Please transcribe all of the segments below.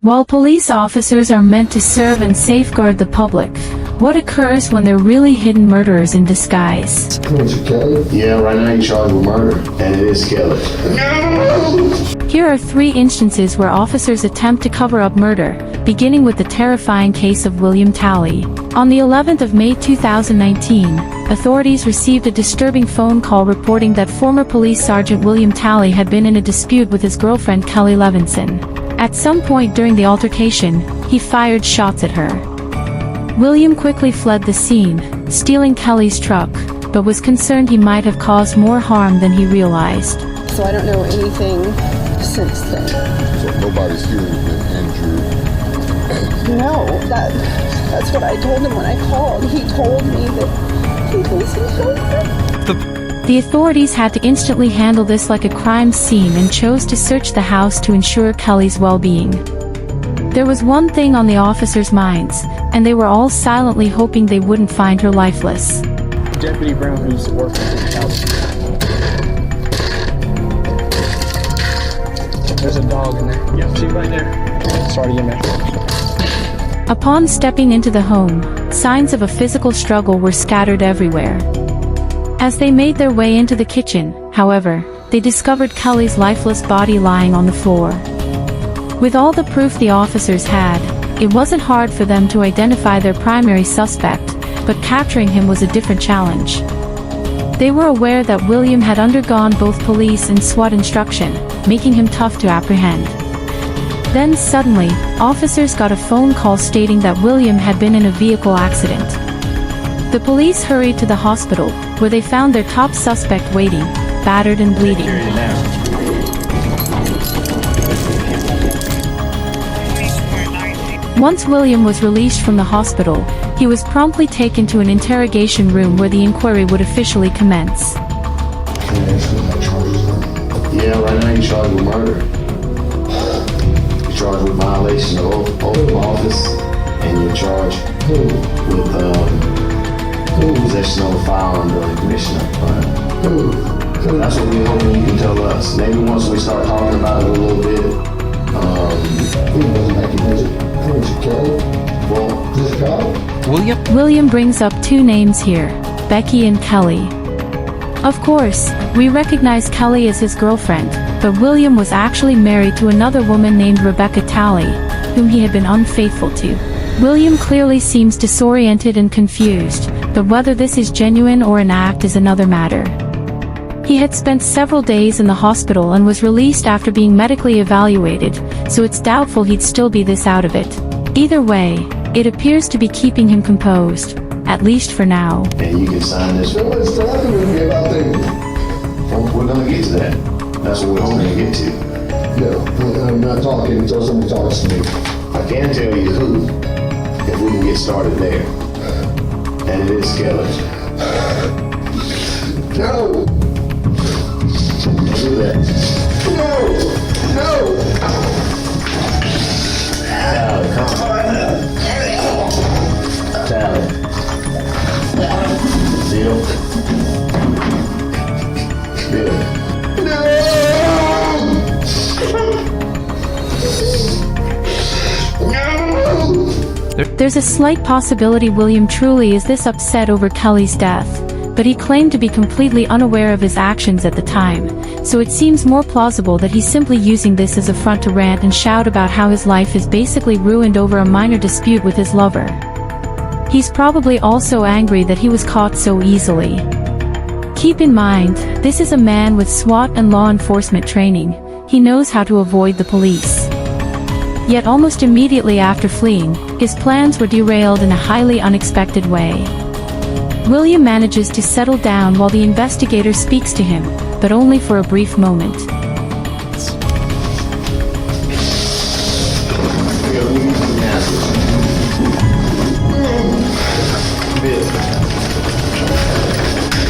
While police officers are meant to serve and safeguard the public, what occurs when they're really hidden murderers in disguise? Yeah, right now you're charged with murder, and it is Kelly. Here are 3 instances where officers attempt to cover up murder, beginning with the terrifying case of William Talley. On the 11th of May 2019, authorities received a disturbing phone call reporting that former police sergeant William Talley had been in a dispute with his girlfriend Kelly Levinson. At some point during the altercation, he fired shots at her. William quickly fled the scene, stealing Kelly's truck, but was concerned he might have caused more harm than he realized. So I don't know anything since then. So nobody's here has been injured? No, that's what I told him when I called. He told me that he was his girlfriend. The authorities had to instantly handle this like a crime scene and chose to search the house to ensure Kelly's well-being. There was one thing on the officers' minds, and they were all silently hoping they wouldn't find her lifeless. Deputy Brown, who's working at the house. There's a dog in there. Yeah, she's right there. Sorry to get mad. Upon stepping into the home, signs of a physical struggle were scattered everywhere. As they made their way into the kitchen, however, they discovered Kelly's lifeless body lying on the floor. With all the proof the officers had, it wasn't hard for them to identify their primary suspect, but capturing him was a different challenge. They were aware that William had undergone both police and SWAT instruction, making him tough to apprehend. Then suddenly, officers got a phone call stating that William had been in a vehicle accident. The police hurried to the hospital, where they found their top suspect waiting, battered and bleeding. Once William was released from the hospital, he was promptly taken to an interrogation room where the inquiry would officially commence. Yeah, right now you're charged with murder. You're charged with violation of oath of office, and you're charged with possession of a firearm during the commission of a crime. That's what we're hoping you can tell us. Maybe once we start talking about it a little bit, William brings up 2 names here, Becky and Kelly. Of course, we recognize Kelly as his girlfriend, but William was actually married to another woman named Rebecca Talley, whom he had been unfaithful to. William clearly seems disoriented and confused, but whether this is genuine or an act is another matter. He had spent several days in the hospital and was released after being medically evaluated, so it's doubtful he'd still be this out of it. Either way, it appears to be keeping him composed, at least for now. And you can sign this. What's happening with me about things? We're gonna get to that. That's what we're hoping to get to. No, I'm not talking until somebody talks to me. I can tell you who, if we can get started there. And it is Kelly. No! Don't do that. No! No! Tally, come on. Tally. Deal. Good. There's a slight possibility William truly is this upset over Kelly's death, but he claimed to be completely unaware of his actions at the time, so it seems more plausible that he's simply using this as a front to rant and shout about how his life is basically ruined over a minor dispute with his lover. He's probably also angry that he was caught so easily. Keep in mind, this is a man with SWAT and law enforcement training. He knows how to avoid the police. Yet almost immediately after fleeing, his plans were derailed in a highly unexpected way. William manages to settle down while the investigator speaks to him, but only for a brief moment.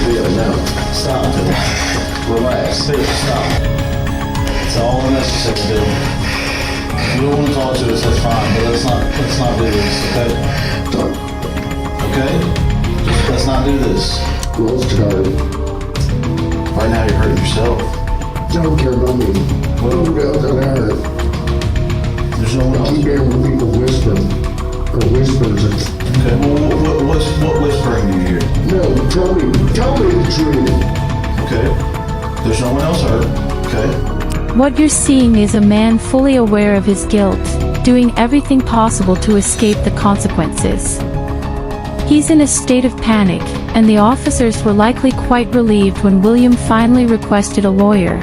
Bill, no. Stop. Relax. Bill, stop. It's all unnecessary, Bill. If you don't want to talk to us, that's fine, but let's not do this, okay? Okay? Let's not do this. Girls started. Right now you're hurting yourself. Don't care about me. Well, Girls don't hurt. There's no one I else. keep hearing people whisper, or whispers. Okay, well, what whispering do you hear? No, tell me the truth. Okay. There's no one else hurt. Okay. What you're seeing is a man fully aware of his guilt, doing everything possible to escape the consequences. He's in a state of panic, and the officers were likely quite relieved when William finally requested a lawyer,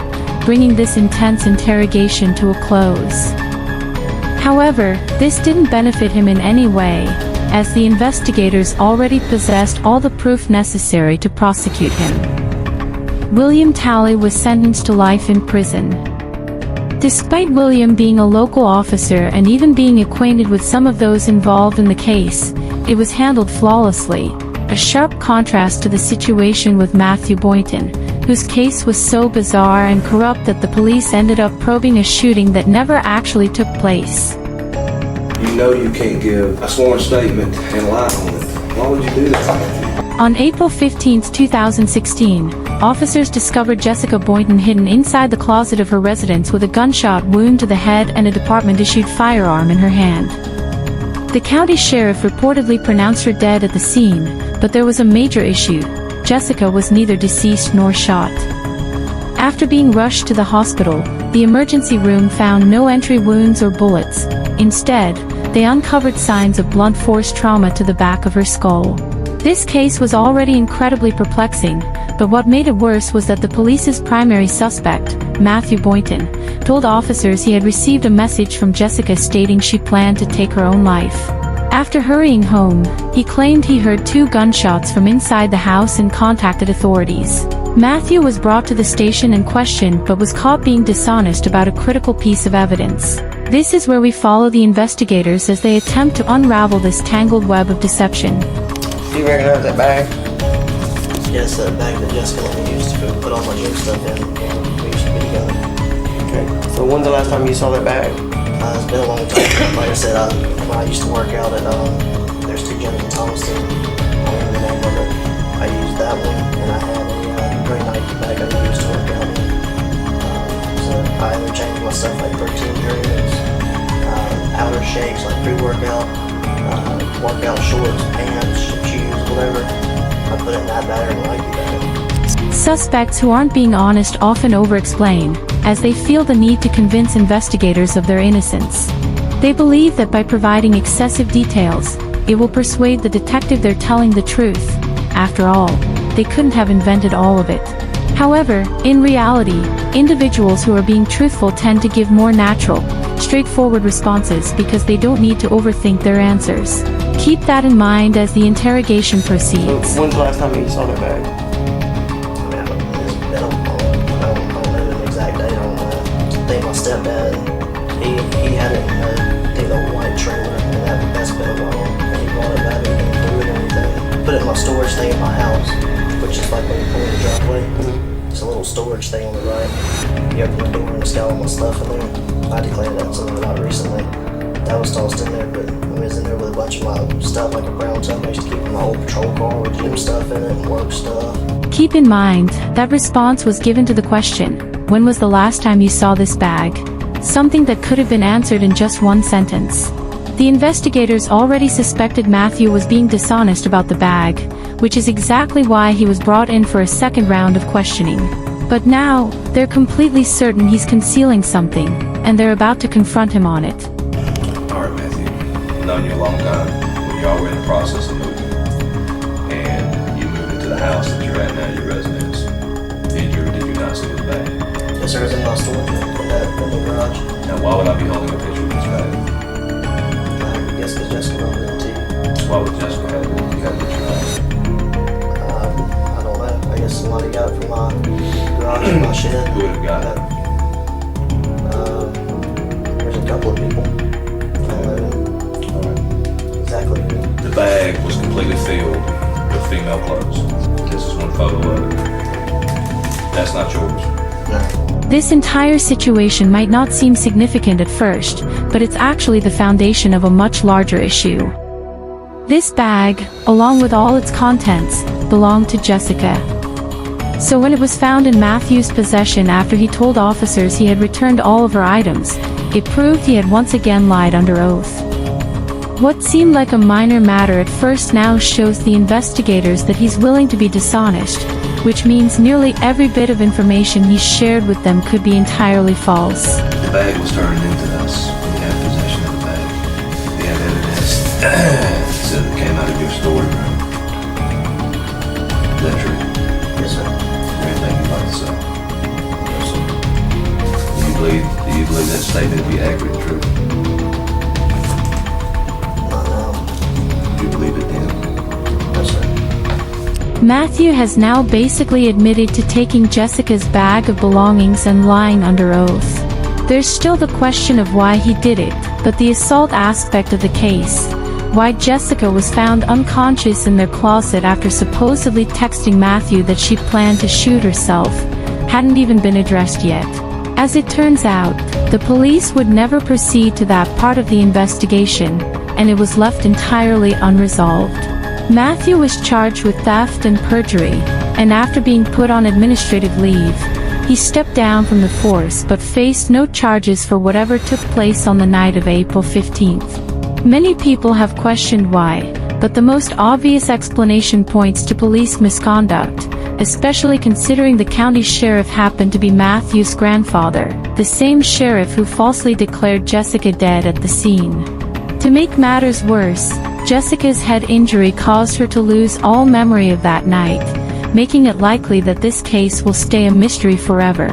bringing this intense interrogation to a close. However, this didn't benefit him in any way, as the investigators already possessed all the proof necessary to prosecute him. William Talley was sentenced to life in prison. Despite William being a local officer and even being acquainted with some of those involved in the case, it was handled flawlessly, a sharp contrast to the situation with Matthew Boynton, whose case was so bizarre and corrupt that the police ended up probing a shooting that never actually took place. You know you can't give a sworn statement and lie on it. Why would you do that? On April 15, 2016, officers discovered Jessica Boynton hidden inside the closet of her residence with a gunshot wound to the head and a department-issued firearm in her hand. The county sheriff reportedly pronounced her dead at the scene, but there was a major issue. Jessica was neither deceased nor shot. After being rushed to the hospital, the emergency room found no entry wounds or bullets. Instead, they uncovered signs of blunt force trauma to the back of her skull. This case was already incredibly perplexing, but what made it worse was that the police's primary suspect, Matthew Boynton, told officers he had received a message from Jessica stating she planned to take her own life. After hurrying home, he claimed he heard 2 gunshots from inside the house and contacted authorities. Matthew was brought to the station and questioned but was caught being dishonest about a critical piece of evidence. This is where we follow the investigators as they attempt to unravel this tangled web of deception. Do you recognize that bag? Yes, that bag that Jessica let me use to put all my gym stuff in when we used to be together. Okay. So when's the last time you saw that bag? It's been a long time. Like I said, when I used to work out at, there's 2 gyms in Thomaston. I don't remember the name of it. I used that one, and I had a gray Nike bag I used to work out in. So I interchanged my stuff like protein drinks, outer shakes like pre-workout, workout shorts, pants, shoes, whatever. I put it in that bag or the Nike bag. Suspects who aren't being honest often over-explain, as they feel the need to convince investigators of their innocence. They believe that by providing excessive details, it will persuade the detective they're telling the truth. After all, they couldn't have invented all of it. However, in reality, individuals who are being truthful tend to give more natural, straightforward responses because they don't need to overthink their answers. Keep that in mind as the interrogation proceeds. So when's the last time you saw that bag? I don't know the exact date on that. I think my stepdad, he had it in the white trailer, and that's been a while. And he brought it back and threw it and everything. Put it in my storage thing in my house, which is like when you pull in the driveway. It's a little storage thing on the right. You open the door and it's got all my stuff in there. I declared that something about recently. That was tossed in there, but I was in there with a bunch of my stuff, like a brown tub I used to keep in my old patrol car with gym stuff in it and work stuff. Keep in mind, that response was given to the question, when was the last time you saw this bag? Something that could have been answered in just one sentence. The investigators already suspected Matthew was being dishonest about the bag, which is exactly why he was brought in for a second round of questioning. But now, they're completely certain he's concealing something, and they're about to confront him on it. Alright, Matthew. I've known you a long time. When y'all were in the process of moving, and you moved into the house that you're at now, your residence, did you not see the bag? Yes, sir, it's in my storage in the garage. Now, why would I be holding a picture of this bag? I guess because Jessica brought it in too. Why would Jessica have it if you had it at your house? I don't know. I guess somebody got it from my garage and my shed. Who would have got it? There's a couple of people. I don't know exactly who. The bag was completely filled with female clothes. This is one photo of it. That's not yours. No. This entire situation might not seem significant at first, but it's actually the foundation of a much larger issue. This bag, along with all its contents, belonged to Jessica. So when it was found in Matthew's possession after he told officers he had returned all of her items, it proved he had once again lied under oath. What seemed like a minor matter at first now shows the investigators that he's willing to be dishonest, which means nearly every bit of information he shared with them could be entirely false. The bag was turned into us. We had possession of the bag. We have evidence that said it came out of your storage room. Is that true? Yes, sir. Is there anything you'd like to say? Yes, sir. Do you believe that statement to be accurate and true? Not now. Do you believe it then? Yes, sir. Matthew has now basically admitted to taking Jessica's bag of belongings and lying under oath. There's still the question of why he did it, but the assault aspect of the case, why Jessica was found unconscious in their closet after supposedly texting Matthew that she planned to shoot herself, hadn't even been addressed yet. As it turns out, the police would never proceed to that part of the investigation, and it was left entirely unresolved. Matthew was charged with theft and perjury, and after being put on administrative leave, he stepped down from the force but faced no charges for whatever took place on the night of April 15th. Many people have questioned why, but the most obvious explanation points to police misconduct, especially considering the county sheriff happened to be Matthew's grandfather, the same sheriff who falsely declared Jessica dead at the scene. To make matters worse, Jessica's head injury caused her to lose all memory of that night, making it likely that this case will stay a mystery forever.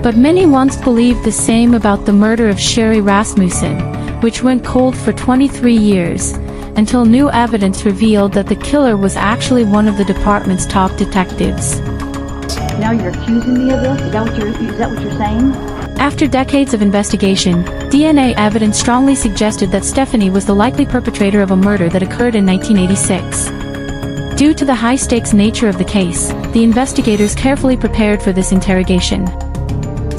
But many once believed the same about the murder of Sherry Rasmussen, which went cold for 23 years, until new evidence revealed that the killer was actually one of the department's top detectives. Now you're accusing me of this? Is that what you're saying? After decades of investigation, DNA evidence strongly suggested that Stephanie was the likely perpetrator of a murder that occurred in 1986. Due to the high-stakes nature of the case, the investigators carefully prepared for this interrogation.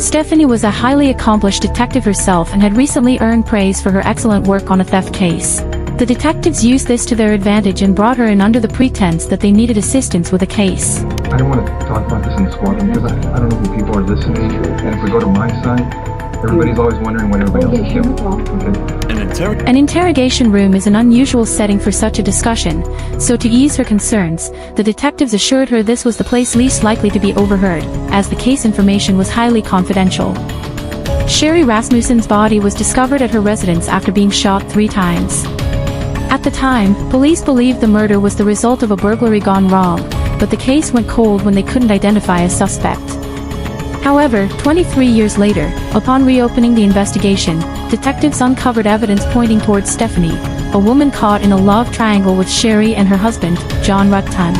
Stephanie was a highly accomplished detective herself and had recently earned praise for her excellent work on a theft case. The detectives used this to their advantage and brought her in under the pretense that they needed assistance with a case. I don't want to talk about this in the squad room because I don't know who people are listening to. And if we go to my side, everybody's always wondering what everybody else is doing. Okay? An interrogation room is an unusual setting for such a discussion, so to ease her concerns, the detectives assured her this was the place least likely to be overheard, as the case information was highly confidential. Sherry Rasmussen's body was discovered at her residence after being shot 3 times. At the time, police believed the murder was the result of a burglary gone wrong, but the case went cold when they couldn't identify a suspect. However, 23 years later, upon reopening the investigation, detectives uncovered evidence pointing towards Stephanie, a woman caught in a love triangle with Sherry and her husband, John Rutten.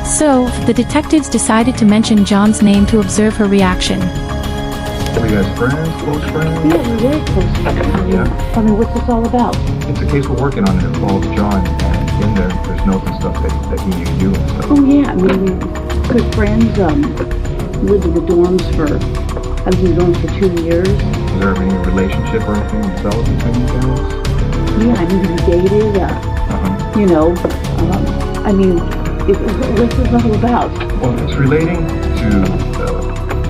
So, the detectives decided to mention John's name to observe her reaction. Are you guys friends? Close friends? Yeah, we're very close. Yeah. I mean, what's this all about? It's a case we're working on. It involves John. And in there's notes and stuff that he knew you and stuff. Oh yeah, I mean, we're good friends. Lived in the dorms I was in the dorms for 2 years. Is there any relationship or anything developed between you guys? Yeah, I mean, we dated. You know, I mean, what's this all about? Well, it's relating to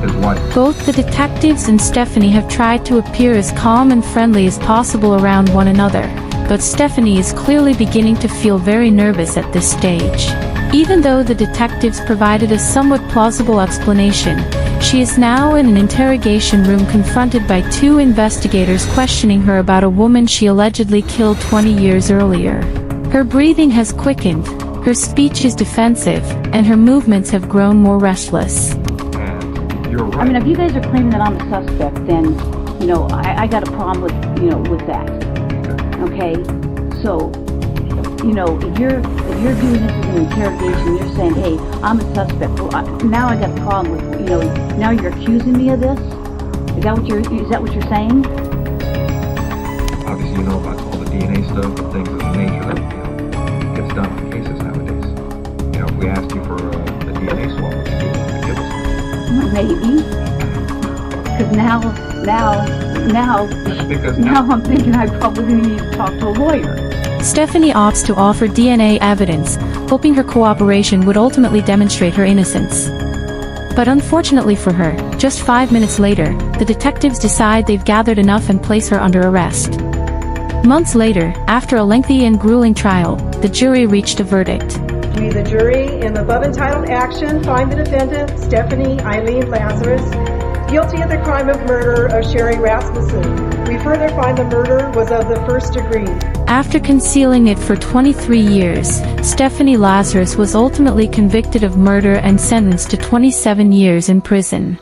his wife. Both the detectives and Stephanie have tried to appear as calm and friendly as possible around one another, but Stephanie is clearly beginning to feel very nervous at this stage. Even though the detectives provided a somewhat plausible explanation, she is now in an interrogation room confronted by 2 investigators questioning her about a woman she allegedly killed 20 years earlier. Her breathing has quickened, her speech is defensive, and her movements have grown more restless. You're right. I mean, if you guys are claiming that I'm a suspect, then, you know, I got a problem with, you know, with that. Okay? So, you know, if you're doing this as an interrogation, you're saying, hey, I'm a suspect. Well, now I got a problem with, you know, now you're accusing me of this? Is that what you're saying? Obviously, you know about all the DNA stuff and things of the nature that, gets done on cases nowadays. You know, if we asked you for the DNA swab, would you be willing to give us one? Maybe. Because now I'm thinking I probably need to talk to a lawyer. Stephanie opts to offer DNA evidence, hoping her cooperation would ultimately demonstrate her innocence. But unfortunately for her, just 5 minutes later, the detectives decide they've gathered enough and place her under arrest. Months later, after a lengthy and grueling trial, the jury reached a verdict. We, the jury, in the above-entitled action, find the defendant, Stephanie Eileen Lazarus, guilty of the crime of murder of Sherry Rasmussen. We further find the murder was of the first degree. After concealing it for 23 years, Stephanie Lazarus was ultimately convicted of murder and sentenced to 27 years in prison.